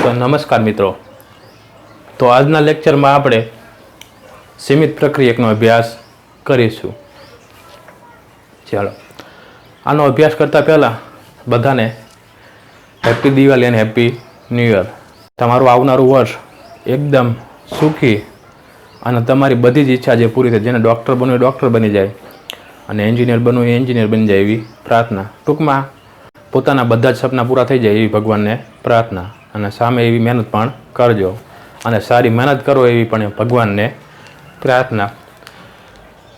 तो नमस्कार मित्रों। तो आजना लेक्चर में આપણે सीमित प्रक्रियकનો अभ्यास કરીશું। ચાલો આનો અભ્યાસ કરતા પહેલા બધાને હેપી દિવાળી અને હેપી ન્યૂ યર। તમારું આવનારું વર્ષ એકદમ સુખી અને તમારી બધી જ ઈચ્છા જે પૂરી થાય, જેને ડૉક્ટર બનવું એ ડૉક્ટર બની જાય અને એન્જિનિયર બનવું એ એન્જિનિયર બની જાય એવી પ્રાર્થના। ટૂંકમાં પોતાના બધા જ સપના પૂરા થઈ જાય એવી ભગવાનને પ્રાર્થના અને સામે એવી મહેનત પણ કરજો અને સારી મહેનત કરો એવી પણ ભગવાનને પ્રાર્થના।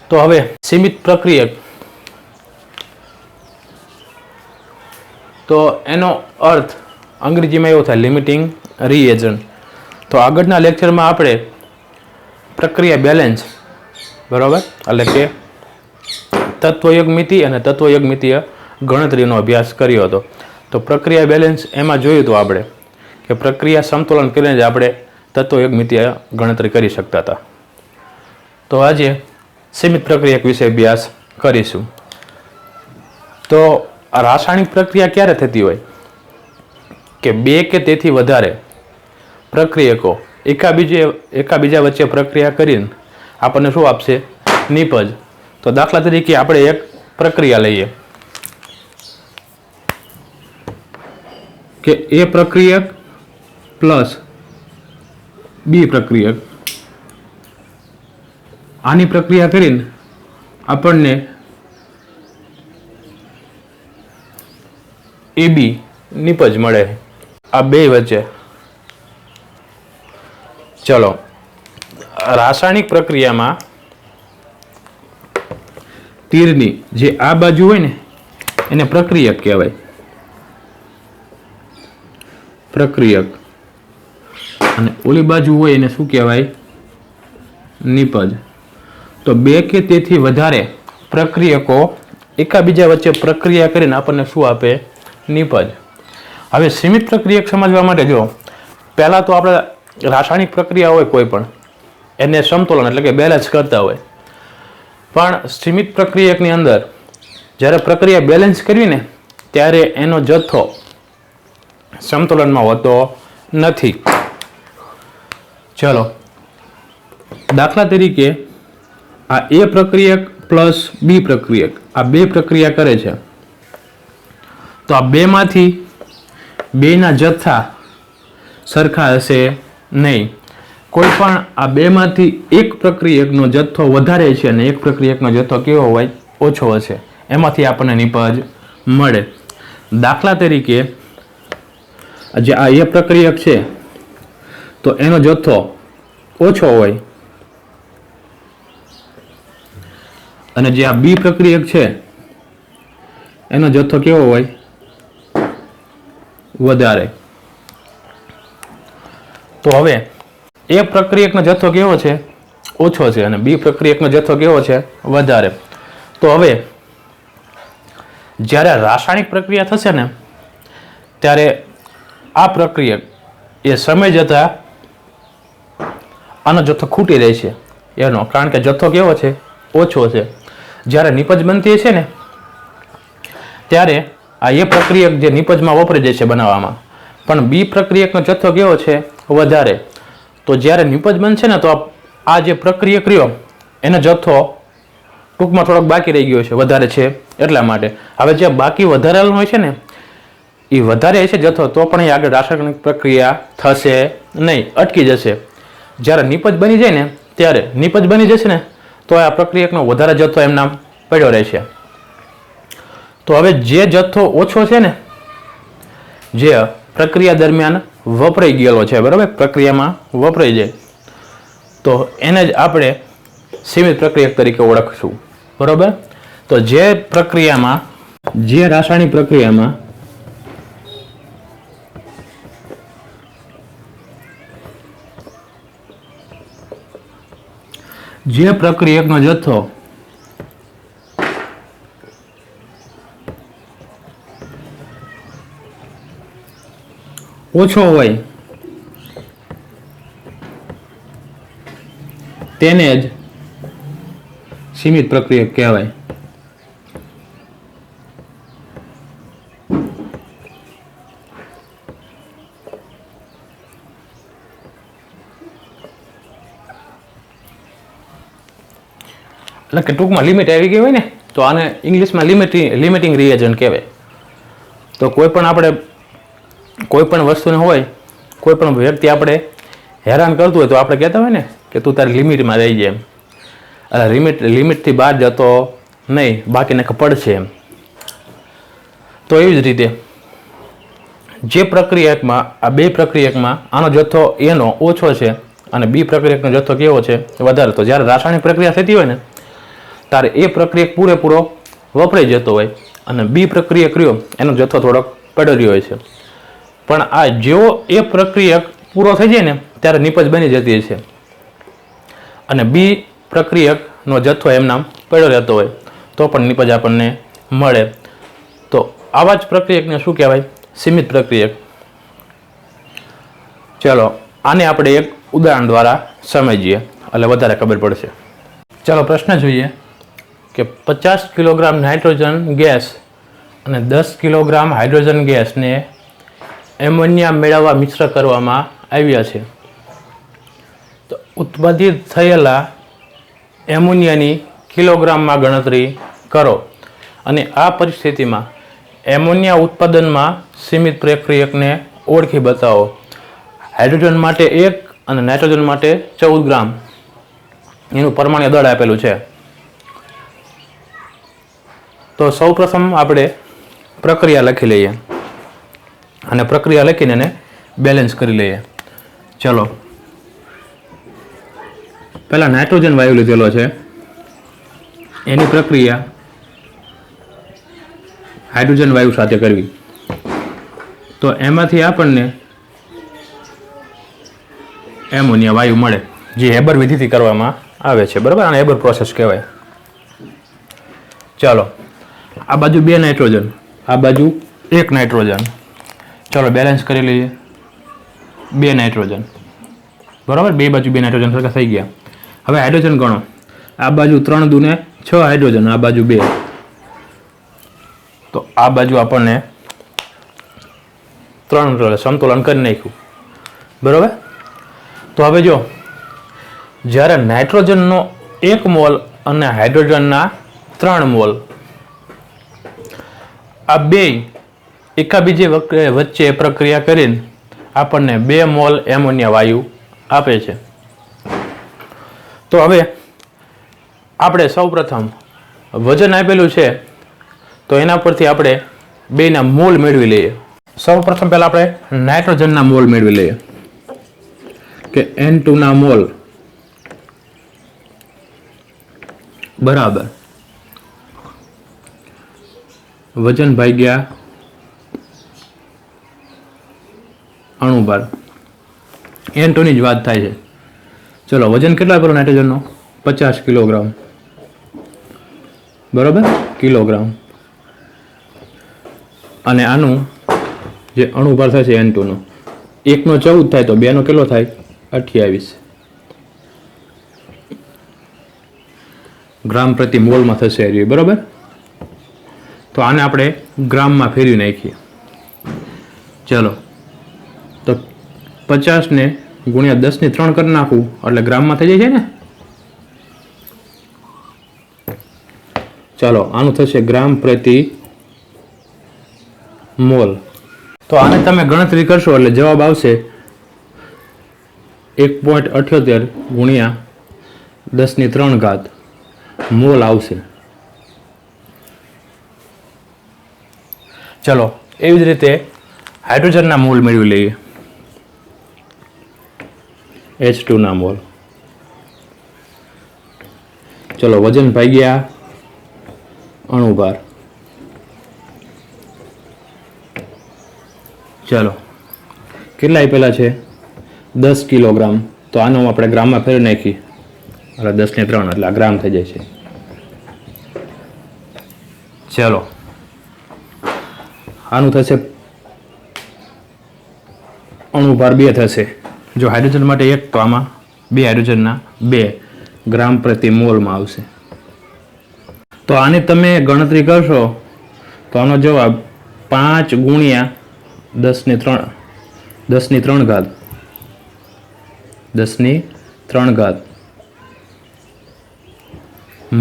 તો હવે સીમિત પ્રક્રિયક, તો એનો અર્થ અંગ્રેજીમાં એવો થાય લિમિટિંગ રિએજન્ટ। તો આગળના લેક્ચરમાં આપણે પ્રક્રિયા બેલેન્સ બરાબર એટલે કે તત્વયોગમિતિ અને તત્વયોગમિતીય ગણતરીનો અભ્યાસ કર્યો હતો। તો પ્રક્રિયા બેલેન્સ એમાં જોયું હતું આપણે કે પ્રક્રિયા સમતોલન કરીને જ આપણે તત્વયોગમિતીય ગણતરી કરી શકતા હતા। તો આજે સીમિત પ્રક્રિયક વિશે અભ્યાસ કરીશું। તો રાસાયણિક પ્રક્રિયા ક્યારે થતી હોય કે બે કે તેથી વધારે પ્રક્રિયકો એકાબીજા વચ્ચે પ્રક્રિયા કરીને આપણને શું આપશે? નિપજ। તો દાખલા તરીકે આપણે એક પ્રક્રિયા લઈએ કે એ પ્રક્રિયક પ્લસ બી પ્રક્રિયક, આની પ્રક્રિયા કરીને આપણને એ બી નિપજ મળે આ બે વચ્ચે। ચલો રાસાયણિક પ્રક્રિયામાં તીરની જે આ બાજુ હોય ને એને પ્રક્રિયક કહેવાય, પ્રક્રિયક, અને ઓલી બાજુ હોય એને શું કહેવાય? નિપજ। તો બે કે તેથી વધારે પ્રક્રિયકો એકાબીજા વચ્ચે પ્રક્રિયા કરીને આપણને શું આપે? નિપજ। હવે સીમિત પ્રક્રિયક સમજવા માટે જો પહેલાં તો આપણે રાસાયણિક પ્રક્રિયા હોય કોઈ પણ એને સમતોલન એટલે કે બેલેન્સ કરતા હોય, પણ સીમિત પ્રક્રિયકની અંદર જ્યારે પ્રક્રિયા બેલેન્સ કરવી ને ત્યારે એનો જથ્થો સમતોલનમાં હોતો નથી। ચલો દાખલા તરીકે આ એ પ્રક્રિયક પ્લસ બી પ્રક્રિયક આ બે પ્રક્રિયા કરે છે, તો આ બેમાંથી બેના જથ્થા સરખા હશે નહીં। કોઈ પણ આ બેમાંથી એક પ્રક્રિયકનો જથ્થો વધારે છે અને એક પ્રક્રિયકનો જથ્થો કેવો હોય? ઓછો હશે, એમાંથી આપણને નિપજ મળે। દાખલા તરીકે જે આ એ પ્રક્રિયક છે તો એનો જથ્થો ઓછો હોય અને જે આ બી પ્રક્રિયક છે એનો જથ્થો કેવો હોય? વધારે। તો હવે એ પ્રક્રિયકનો જથ્થો કેવો છે? ઓછો છે અને બી પ્રક્રિયકનો જથ્થો કેવો છે? વધારે। તો હવે જ્યારે રાસાયણિક પ્રક્રિયા થશે ને ત્યારે આ પ્રક્રિયક એ સમય જતાં આનો જથ્થો ખૂટી રહે છે એનો, કારણ કે જથ્થો કેવો છે? ઓછો છે। જ્યારે નિપજ બનતી છે ને ત્યારે આ એ પ્રક્રિયક જે નિપજમાં વપરાઈ જાય છે બનાવવામાં, પણ બી પ્રક્રિયકનો જથ્થો કેવો છે? વધારે। તો જ્યારે નિપજ બનશે ને તો આ જે પ્રક્રિયક રહ્યો એનો જથ્થો ટૂંકમાં થોડોક બાકી રહી ગયો છે, વધારે છે એટલા માટે। હવે જે બાકી વધારેલું હોય છે ને એ વધારે છે જથ્થો, તો પણ એ આગળ રાસાયણિક પ્રક્રિયા થશે નહીં, અટકી જશે। જ્યારે નિપજ બની જાય ને ત્યારે નિપજ બની જશે ને તો આ પ્રક્રિયકનો વધારે જથ્થો એમનામ પડ્યો રહેશે। તો હવે જે જથ્થો ઓછો છે ને, જે પ્રક્રિયા દરમિયાન વપરાઈ ગયેલો છે બરાબર, પ્રક્રિયામાં વપરાઈ જાય, તો એને જ આપણે સીમિત પ્રક્રિયક તરીકે ઓળખશું બરાબર। તો જે પ્રક્રિયામાં, જે રાસાયણિક પ્રક્રિયામાં જે પ્રક્રિયકનો જથ્થો ઓછો હોય તેને જ સીમિત પ્રક્રિયક કહેવાય। એટલે કે ટૂંકમાં લિમિટ આવી ગઈ હોય ને તો આને ઇંગ્લિશમાં લિમિટિંગ રિએજન્ટ કહેવાય. તો કોઈ પણ આપણે કોઈ પણ વસ્તુને હોય, કોઈ પણ વ્યક્તિ આપણે હેરાન કરતું હોય તો આપણે કહેતા હોય ને કે તું તારી લિમિટમાં રહી જાય એમ. લિમિટથી બહાર જતો નહીં, બાકીને પડશે એમ. તો એવી જ રીતે જે પ્રક્રિયકમાં આ બે પ્રક્રિયકમાં આનો જથ્થો એનો ઓછો છે અને બી પ્રક્રિયકનો જથ્થો કેવો છે વધારે. તો જ્યારે રાસાયણિક પ્રક્રિયા થતી હોય ને ત્યારે એ પ્રક્રિયક પૂરેપૂરો વપરાઈ જતો હોય અને બી પ્રક્રિયક રહ્યો એનો જથ્થો થોડોક પડ્યો રહ્યો હોય છે. પણ આ જેવો એ પ્રક્રિયક પૂરો થઈ જાય ને ત્યારે નિપજ બની જતી છે અને બી પ્રક્રિયકનો જથ્થો એમનામ પડ્યો રહેતો હોય તો પણ નિપજ આપણને મળે. તો આવા જ પ્રક્રિયકને શું કહેવાય? સીમિત પ્રક્રિયક. ચાલો આને આપણે એક ઉદાહરણ દ્વારા સમજીએ એટલે વધારે ખબર પડશે. ચાલો પ્રશ્ન જોઈએ કે 50 કિલોગ્રામ નાઇટ્રોજન ગેસ અને 10 કિલોગ્રામ હાઇડ્રોજન ગેસને એમોનિયા મેળવવા મિશ્ર કરવામાં આવ્યા છે. તો ઉત્પાદિત થયેલા એમોનિયાની કિલોગ્રામમાં ગણતરી કરો અને આ પરિસ્થિતિમાં એમોનિયા ઉત્પાદનમાં સીમિત પ્રક્રિયકને ઓળખી બતાવો. હાઇડ્રોજન માટે 1 અને નાઇટ્રોજન માટે 14 ગ્રામ એનું પરમાણ્ય દળ આપેલું છે. તો સૌપ્રથમ આપણે પ્રક્રિયા લખી લઈએ અને પ્રક્રિયા લખીને એને બેલેન્સ કરી લઈએ. ચલો પહેલા નાઇટ્રોજન વાયુ લીધેલો છે, એની પ્રક્રિયા હાઇડ્રોજન વાયુ સાથે કરવી. તો એમાંથી આપણને એમોનિયા વાયુ મળે જે હેબર વિધિથી કરવામાં આવે છે. બરાબર, આને હેબર પ્રોસેસ કહેવાય. ચાલો આ બાજુ 2 નાઇટ્રોજન, આ બાજુ 1 નાઇટ્રોજન. ચાલો બેલેન્સ કરી લઈએ. 2 નાઇટ્રોજન, બરાબર, બે બાજુ 2 નાઇટ્રોજન સરખા થઈ ગયા. હવે હાઇડ્રોજન ગણો. આ બાજુ 3 દૂને 6 હાઇડ્રોજન, આ બાજુ 2. તો આ બાજુ આપણને 3 સમતુલન કરી નાખ્યું. બરાબર. તો હવે જો જ્યારે નાઇટ્રોજનનો 1 મોલ અને હાઇડ્રોજનના 3 મોલ, આ બે એકાબીજી વચ્ચે પ્રક્રિયા કરીને આપણને 2 મોલ એમોનિયા વાયુ આપે છે. તો હવે આપણે સૌપ્રથમ વજન આપેલું છે તો એના પરથી આપણે બેના મોલ મેળવી લઈએ. સૌપ્રથમ પહેલા આપણે નાઇટ્રોજનના મોલ મેળવી લઈએ કે N2 ના મોલ બરાબર વજન ભાગ્યા અણુભાર. N2 ની જ વાત થાય છે. ચલો વજન કેટલા આપેલો નાઇટ્રોજનનો? 50 કિલોગ્રામ. બરાબર, કિલોગ્રામ. અને આનું જે અણુભાર થશે N2 નો, 1 નો 14 થાય તો 2 નો કેટલો થાય? 28 ગ્રામ પ્રતિ મોલમાં થશે. બરાબર. તો આને આપણે ગ્રામમાં ફેરવી નાખીએ. ચલો તો 50 ને ગુણ્યા 10 ની 3 કરી નાખું એટલે ગ્રામમાં થઈ જાય છે ને. ચાલો આનું થશે ગ્રામ પ્રતિ મોલ. તો આને તમે ગણતરી કરશો એટલે જવાબ આવશે 1.78 ગુણ્યા 10 ની 3 ઘાત મોલ આવશે. ચલો એવી જ રીતે હાઇડ્રોજનના મોલ મેળવી લઈએ. H2 ના મોલ. ચલો વજન ભાગ્યા અણુભાર. ચલો કેટલા આપેલા છે? 10 કિલોગ્રામ. તો આનો આપણે ગ્રામમાં ફેરવી નાખી એટલે 10 ને 3 એટલે આ ગ્રામ થઈ જાય છે. ચલો આનું થશે અણુભાર 2 થશે. જો હાઇડ્રોજન માટે 1 તો આમાં 2 હાઇડ્રોજનના 2 ગ્રામ પ્રતિ મોલમાં આવશે. તો આની તમે ગણતરી કરશો તો આનો જવાબ 5 ગુણ્યા 10 ની 3 ઘાત 10 ની 3 ઘાત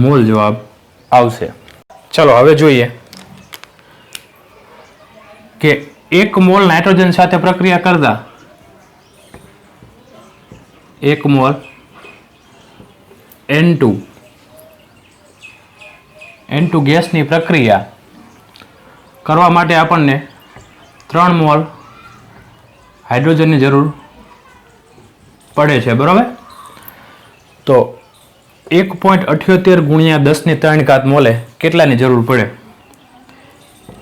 મોલ જવાબ આવશે. ચલો હવે જોઈએ કે 1 મોલ નાઇટ્રોજન સાથે પ્રક્રિયા કરતા 1 મોલ N2 ગેસની પ્રક્રિયા કરવા માટે આપણને 3 મોલ હાઇડ્રોજનની જરૂર પડે છે, બરાબર? તો 1.78 ગુણ્યા 10⁻³ મોલે કેટલાની જરૂર પડે?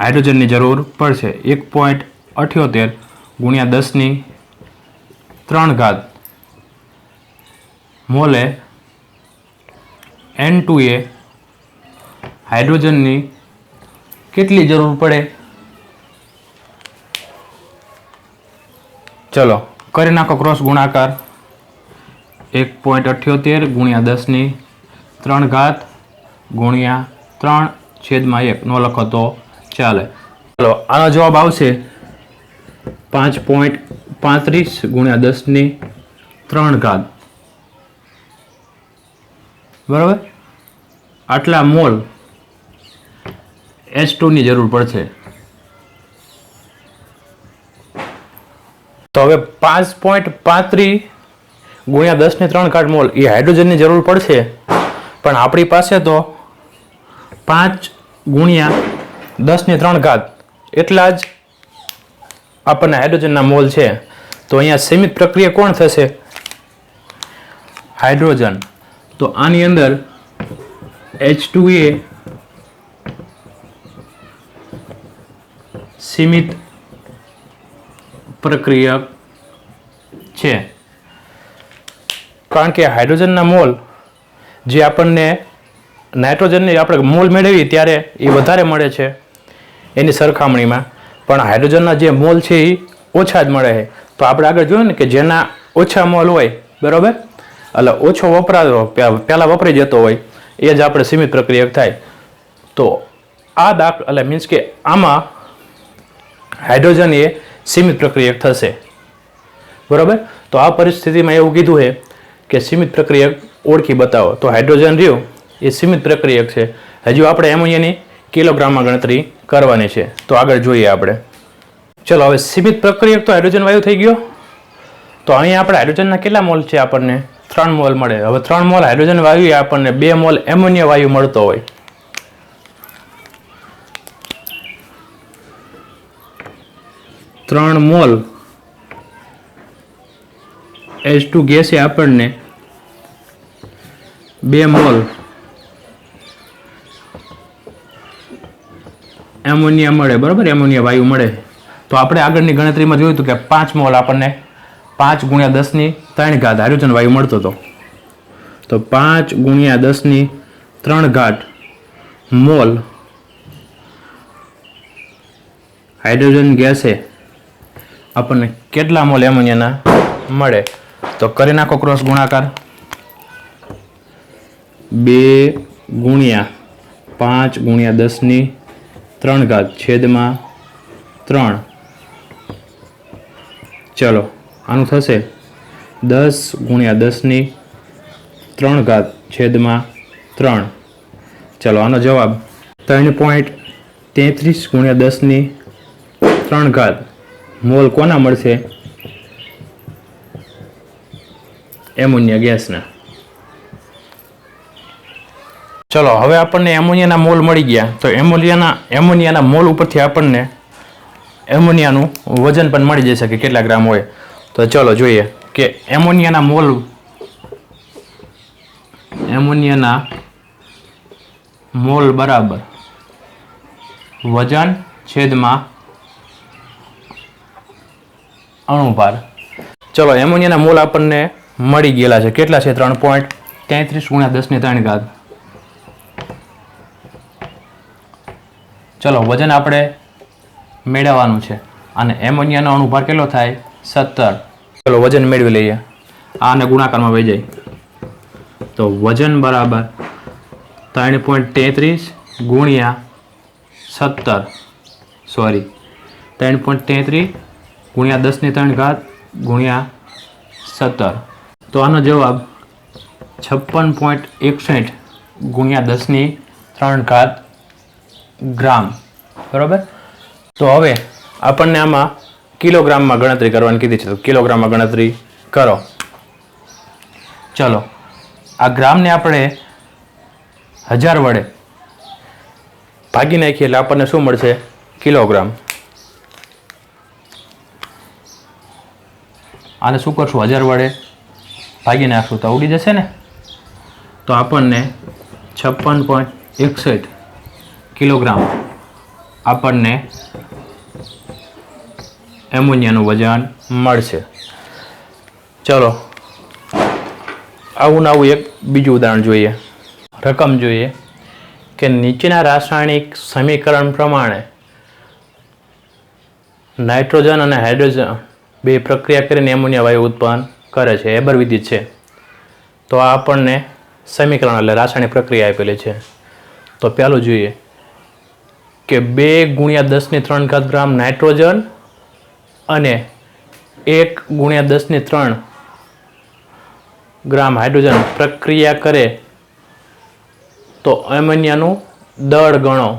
હાઇડ્રોજનની જરૂર પડશે 1.78 ગુણ્યા 10⁻³ મોલે N2 એ હાઇડ્રોજનની કેટલી જરૂર પડે? ચલો કરી નાખો ક્રોસ ગુણાકાર. 1.78 ગુણ્યા 10⁻³ ગુણ્યા 3/1 નો લખો તો ચાલે. ચલો આનો જવાબ આવશે 5.35 ગુણ્યા 10⁻³, બરાબર? આટલા મોલ H2 ની જરૂર પડશે. તો હવે 5.35 ગુણ્યા 10⁻³ મોલ એ હાઇડ્રોજનની જરૂર પડશે, પણ આપણી પાસે તો 5 ગુણ્યા 10⁻³ એટલા જ આપણને હાઇડ્રોજનના મોલ છે. તો અહીંયા સીમિત પ્રક્રિયા કોણ થશે? હાઇડ્રોજન. તો આની અંદર H2A સીમિત પ્રક્રિયક છે, કારણ કે હાઇડ્રોજનના મોલ જે આપણને નાઇટ્રોજનની આપણે મોલ મેળવીએ ત્યારે એ વધારે મળે છે એની સરખામણીમાં, પણ હાઇડ્રોજનના જે મોલ છે એ ઓછા જ મળે છે. તો આપણે આગળ જોયું ને કે જેના ઓછા મોલ હોય, બરાબર, એટલે ઓછો વપરાતો પહેલાં વપરાઈ જતો હોય એ જ આપણે સીમિત પ્રક્રિયક થાય. તો આ એટલે મીન્સ કે આમાં હાઇડ્રોજન એ સીમિત પ્રક્રિયક થશે, બરાબર? તો આ પરિસ્થિતિમાં એવું કીધું છે કે સીમિત પ્રક્રિયક ઓળખી બતાવો. તો હાઇડ્રોજન રહ્યું એ સીમિત પ્રક્રિયક છે. હજુ આપણે એમોનિયાની કિલોગ્રામમાં ગણતરી કરવાની છે. તો આગળ જોઈએ આપણે. ચલો હવે સીમિત પ્રક્રિયક તો હાઇડ્રોજન વાયુ થઈ ગયો. તો અહીંયા આપણે હાઇડ્રોજનના કેટલા મોલ છે? આપણને 3 મોલ મળે. હવે 3 મોલ હાઇડ્રોજન વાયુ એ આપણને 2 મોલ એમોનિયા વાયુ મળતો હોય. ત્રણ મોલ H2 ગેસ એ આપણને 2 મોલ એમોનિયા મળે, બરાબર? એમોનિયા વાયુ મળે. તો આપણે આગળની ગણતરીમાં જોયું હતું કે 5 મોલ આપણને 5 ગુણ્યા 10⁻³ હાઇડ્રોજન વાયુ મળતો હતો. તો 5 ગુણ્યા 10⁻³ મોલ હાઇડ્રોજન ગેસે આપણને કેટલા મોલ એમોનિયાના મળે? તો કરી નાખો ક્રોસ ગુણાકાર. 2 ગુણ્યા 5 ગુણ્યા 10⁻³ છેદમાં 3. ચલો આનું થશે 10 ગુણ્યા 10⁻³ છેદમાં 3. ચલો આનો જવાબ 3.33 ગુણ્યા 10⁻³ મોલ કોના મળશે? એમોનિયા ગેસના. ચલો હવે આપણને એમોનિયાના મોલ મળી ગયા. તો એમોનિયાના મોલ ઉપરથી આપણને એમોનિયાનું વજન પણ મળી જશે કે કેટલા ગ્રામ હોય. તો ચલો જોઈએ કે એમોનિયાના મોલ બરાબર વજન છેદમાં અણુભાર. ચલો એમોનિયાના મોલ આપણને મળી ગયેલા છે. કેટલા છે? 3.33 ગુણ્યા 10⁻³. ચલો વજન આપણે મેળવવાનું છે અને એમોનિયાનો અણુભાર કેટલો થાય? 17. ચલો વજન મેળવી લઈએ. આને ગુણાકારમાં વહી જાય. તો વજન બરાબર 3.33 ગુણ્યા 17, સોરી 3.33 ગુણ્યા 10⁻³ ગુણ્યા 17. તો આનો જવાબ 56.61 ગુણ્યા 10⁻³ ગ્રામ. બરાબર. તો હવે આપણને આમાં કિલોગ્રામમાં ગણતરી કરવાની કીધી છે, તો કિલોગ્રામમાં ગણતરી કરો. ચલો, આ ગ્રામને આપણે 1000 વડે ભાગી નાખીએ એટલે આપણને શું મળશે? કિલોગ્રામ. આને શું કરશું? 1000 વડે ભાગી નાખશું તો ઉડી જશે ને. તો આપણને 56.61 કિલોગ્રામ આપણને એમોનિયાનું વજન મળશે. ચલો, આવું એક બીજું ઉદાહરણ જોઈએ. રકમ જોઈએ કે નીચેના રાસાયણિક સમીકરણ પ્રમાણે નાઇટ્રોજન અને હાઇડ્રોજન બે પ્રક્રિયા કરીને એમોનિયા વાયુ ઉત્પન્ન કરે છે. એબર વિધિ છે. તો આ આપણને સમીકરણ એટલે રાસાયણિક પ્રક્રિયા આપેલી છે. તો પહેલું જોઈએ કે 2 × 10⁻³ ગ્રામ નાઇટ્રોજન અને 1 × 10⁻³ ગ્રામ હાઇડ્રોજન પ્રક્રિયા કરે તો એમોનિયાનું દળ ગણો.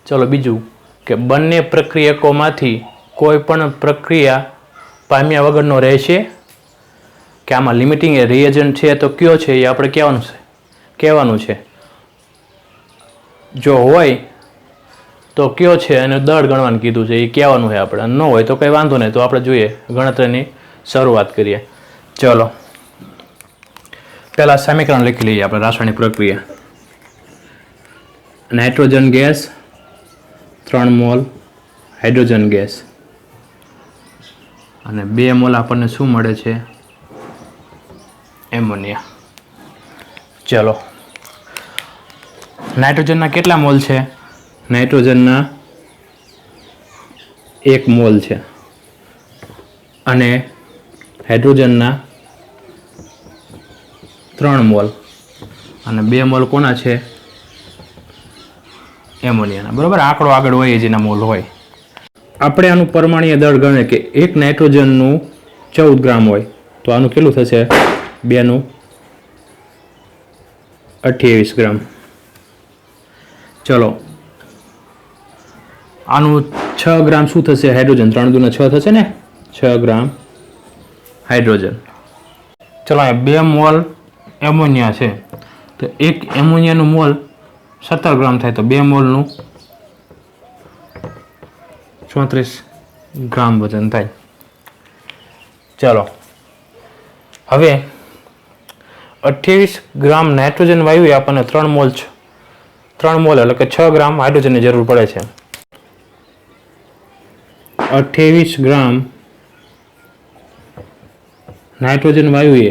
ચલો, બીજું કે બંને પ્રક્રિયકોમાંથી કોઈ પણ પ્રક્રિયા પામ્યા વગરનો રહેશે કે આમાં લિમિટિંગ રિએજન્ટ છે તો કયો છે એ આપણે કહેવાનું છે. જો હોય તો કયો છે અને દળ ગણવાનું કીધું છે એ કહેવાનું છે આપણે. ન હોય તો કંઈ વાંધો નહીં. તો આપણે જોઈએ, ગણતરીની શરૂઆત કરીએ. ચલો, પહેલાં સમીકરણ લખી લઈએ આપણે. રાસાયણિક પ્રક્રિયા: nitrogen gas 3 mall hydrogen gas અને 2 મોલ આપણને શું મળે છે? એમોનિયા. ચલો, નાઇટ્રોજનના કેટલા મોલ છે? નાઇટ્રોજનના 1 મોલ છે અને હાઇડ્રોજનના 3 મોલ અને 2 મોલ કોના છે? એમોનિયાના. બરાબર. આંકડો આગળ હોય જેના મોલ હોય. આપણે આનું પરમાણ્વીય દળ ગણીએ કે 1 નાઇટ્રોજનનું 14 ગ્રામ હોય તો આનું કેટલું થશે? 2 નું 28 ગ્રામ. ચલો, આનું 6 ગ્રામ શું થશે? હાઇડ્રોજન. 3 × 6 થશે ને? 6 ગ્રામ હાઇડ્રોજન. ચલો, અહીંયા 2 મોલ એમોનિયા છે તો 1 એમોનિયાનું મોલ 17 ગ્રામ થાય તો 2 મોલનું 34 ગ્રામ વજન થાય. ચાલો, હવે 28 ગ્રામ નાઇટ્રોજન વાયુ આપણને 3 મોલ એટલે કે 6 ગ્રામ હાઇડ્રોજનની જરૂર પડે છે. 28 ગ્રામ નાઇટ્રોજન વાયુએ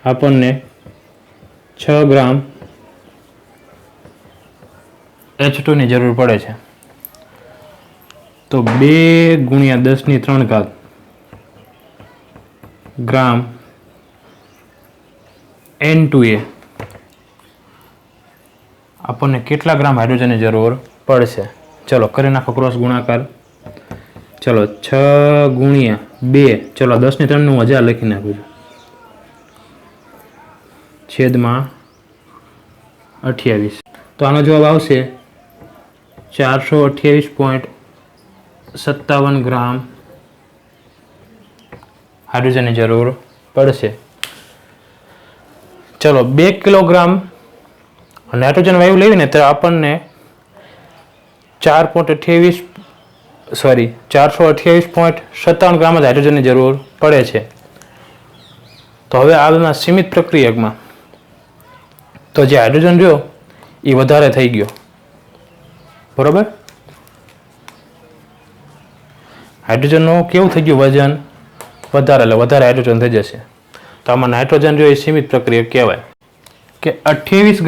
આપણને 6 ગ્રામ H2 ની જરૂર પડે છે. તો 2 × 10⁻³ ગ્રામ N2A આપણને કેટલા ગ્રામ હાઇડ્રોજનની જરૂર પડશે? ચલો, કરી નાખો ક્રોસ ગુણાકાર. ચલો, 6 × 2. ચલો, 10⁻³ નું 1000 લખી નાખું છું. (28). તો આનો જવાબ આવશે 428.57 ગ્રામ હાઇડ્રોજનની જરૂર પડશે. ચલો, 2 કિલોગ્રામ નાઇટ્રોજન વાયુ લેવી ને તો આપણને 428.57 ગ્રામ જ હાઇડ્રોજનની જરૂર પડે છે. તો હવે આમાં સીમિત પ્રક્રિયકમાં તો જે હાઇડ્રોજન રહ્યો એ વધારે થઈ ગયો. બરોબર. હાઇડ્રોજનનું કેવું થઈ ગયું? વજન વધારે, એટલે વધારે હાઇડ્રોજન થઈ જશે. તો આમાં નાઇટ્રોજન રહ્યો એ સીમિત પ્રક્રિયક કહેવાય. કે 28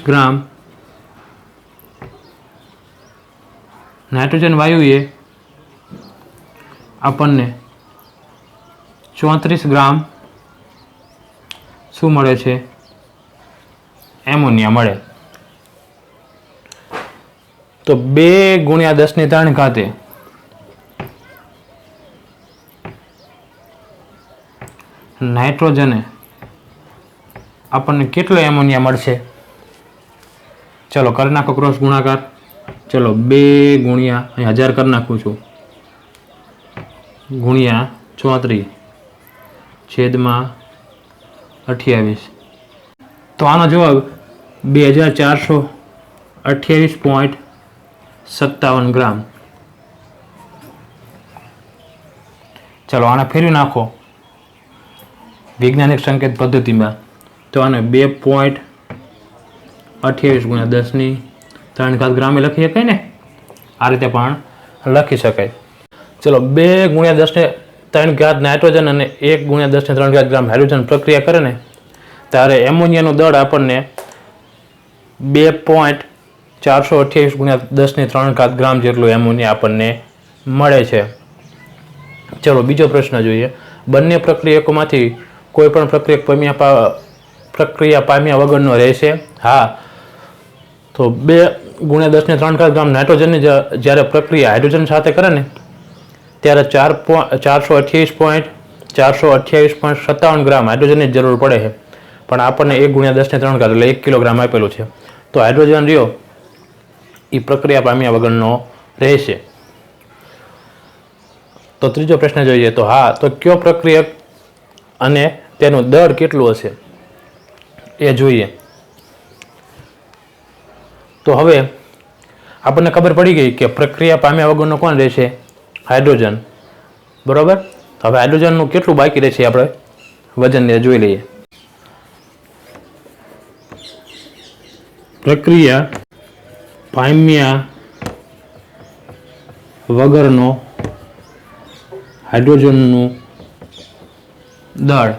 ગ્રામ નાઇટ્રોજન વાયુએ આપણને 34 ગ્રામ શું મળે છે? એમોનિયા મળે. તો 2 × 10⁻³ નાઇટ્રોજને આપણને કેટલો એમોનિયા મળશે? ચલો કરી નાખો ક્રોસ ગુણાકાર. ચલો 2 ગુણ્યા અહીં 1000 કરી નાખું છું ગુણ્યા 34 છેદમાં 28. તો આનો જવાબ 2428.57 ગ્રામ. ચલો આને ફેરવી નાખો વૈજ્ઞાનિક સંકેત પદ્ધતિમાં. તો આને 2.28 ગુણ્યા 10⁻³ ગ્રામે લખી શકાય ને? આ રીતે પણ લખી શકાય. ચલો 2 ગુણ્યા 10⁻³ નાઇટ્રોજન અને 1 ગુણ્યા 10⁻³ ગ્રામ હાઇડ્રોજન પ્રક્રિયા કરે ને ત્યારે એમોનિયાનું દળ આપણને 2.428 ગુણ્યા 10⁻³ ગ્રામ જેટલું એમોનિયા આપણને મળે છે. ચલો બીજો પ્રશ્ન જોઈએ. બંને પ્રક્રિયકોમાંથી કોઈ પણ પ્રક્રિયા પામ્યા વગરનો રહેશે? હા. તો 2 ગુણ્યા 10⁻³ ગ્રામ નાઇટ્રોજનની જ્યારે પ્રક્રિયા હાઇડ્રોજન સાથે કરે ને ત્યારે 428.57 ગ્રામ હાઇડ્રોજનની જરૂર પડે છે. પણ આપણને 1 ગુણ્યા 10⁻³ એટલે 1 કિલોગ્રામ આપેલું છે. તો હાઇડ્રોજન રહ્યો એ પ્રક્રિયા પામ્યા વગરનો રહેશે. તો ત્રીજો પ્રશ્ન જોઈએ. તો હા, તો કયો પ્રક્રિયક અને તેનું દળ કેટલું હશે એ જોઈએ. તો હવે આપણને ખબર પડી ગઈ કે પ્રક્રિયા પામ્યા વગરનો કોણ રહેશે? હાઇડ્રોજન. બરોબર. હવે હાઇડ્રોજનનું કેટલું બાકી રહેશે આપણે વજનને જોઈ લઈએ. પ્રક્રિયા પામ્યા વગરનો હાઇડ્રોજનનું દળ.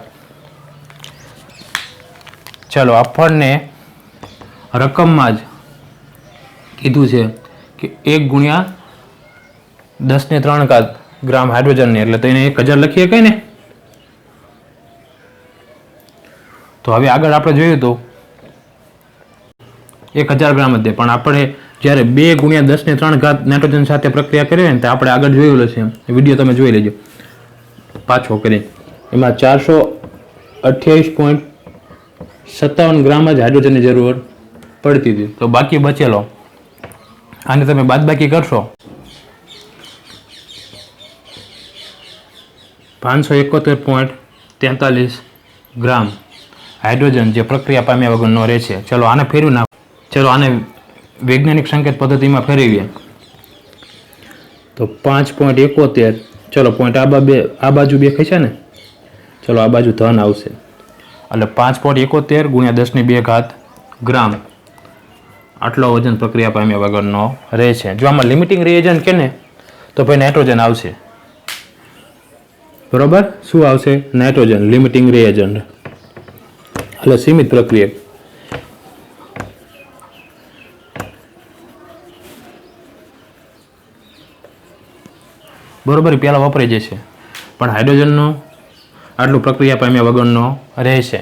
ચલો આપણને રકમમાં જ કીધું છે કે 1 ગુણ્યા 10⁻³ ગ્રામ હાઇડ્રોજનને એટલે તો એને 1000 લખીએ કઈ ને. તો હવે આગળ આપણે જોયું તો 1000 ગ્રામ જ દે. પણ આપણે જ્યારે 2 ગુણ્યા 10⁻³ નાઇટ્રોજન સાથે પ્રક્રિયા કરી ને તો આપણે આગળ જોયેલું છે, વિડીયો તમે જોઈ લેજો પાછો કરી. એમાં 428.57 ગ્રામ જ હાઇડ્રોજનની જરૂર પડતી હતી. તો બાકી બચેલો આને તમે બાદબાકી કરશો 571.43 ગ્રામ હાઇડ્રોજન જે પ્રક્રિયા પામ્યા વગરનો રહેશે. ચલો આને ફેરવી નાખો. ચલો આને વૈજ્ઞાનિક સંકેત પદ્ધતિમાં ફેરવીએ. તો 5.71. ચલો પોઈન્ટ આ બાજુ 2 ખસે ને. ચલો આ બાજુ ધન આવશે એટલે 5.71 ગુણ્યા 10⁻² ગ્રામ આટલો વજન પ્રક્રિયા પામ્યા વગરનો રહેશે. જો આમાં લિમિટિંગ રિએજન્ટ કે ને તો ભાઈ નાઇટ્રોજન આવશે. બરોબર. શું આવશે? નાઇટ્રોજન લિમિટિંગ રિએજન્ટ એટલે સીમિત પ્રક્રિયક. બરોબર પહેલાં વપરાઈ જશે પણ હાઇડ્રોજનનો આટલું પ્રક્રિયા પામ્યા વગરનો રહેશે.